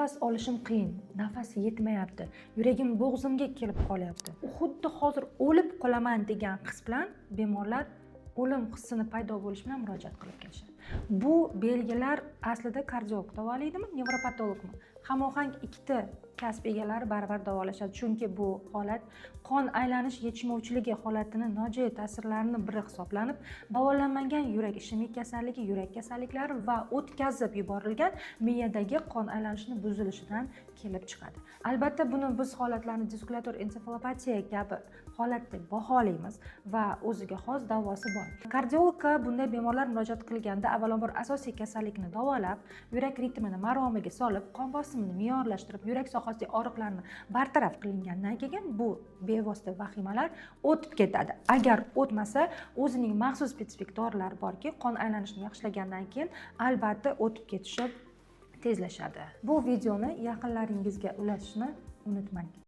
Nafas olishim qiyin, nafas yetmayapti, yuragim bo'g'zimga kelib qolyapti. Xuddi hozir o'lib qolaman degan his bilan bemorlar o'lim hissini paydo bo'lishi bilan murojaat qilib kelishadi. Bu belgilar aslida kardiolog davolaydimi, nevropatologmi? Hamohang ikkita kasb egalari baravar davolashadi, chunki bu holat qon aylanish yetishmovchiligi holatini nojo'ya ta'sirlarining biri hisoblanib, davolanmagan yurak ishemik kasalligi, yurak kasalliklari va o'tkazib yuborilgan miyadagi qon aylanishini buzilishidan kelib chiqadi. Albatta buni biz holatlarni diskulator ensefalopatiya kabi holat deb baholaymiz va o'ziga xos davosi bor. Kardiologga bunday bemorlar murojaat qilganda avvalambor asosiy kasallikni davolab, yurak ritmini maromiga solib, qon bosimini me'yorlashtirib, yurak sohasidagi og'riqlarni bartaraf qilingandan keyin bu bevosita vahimalar o'tib ketadi. Agar o'tmasa, o'zining maxsus spetsifik dorilar borki, qon aylanishini yaxshilagandan keyin albatta o'tib ketishi tezlashadi. Bu videoni yaqinlaringizga ulashishni unutmang.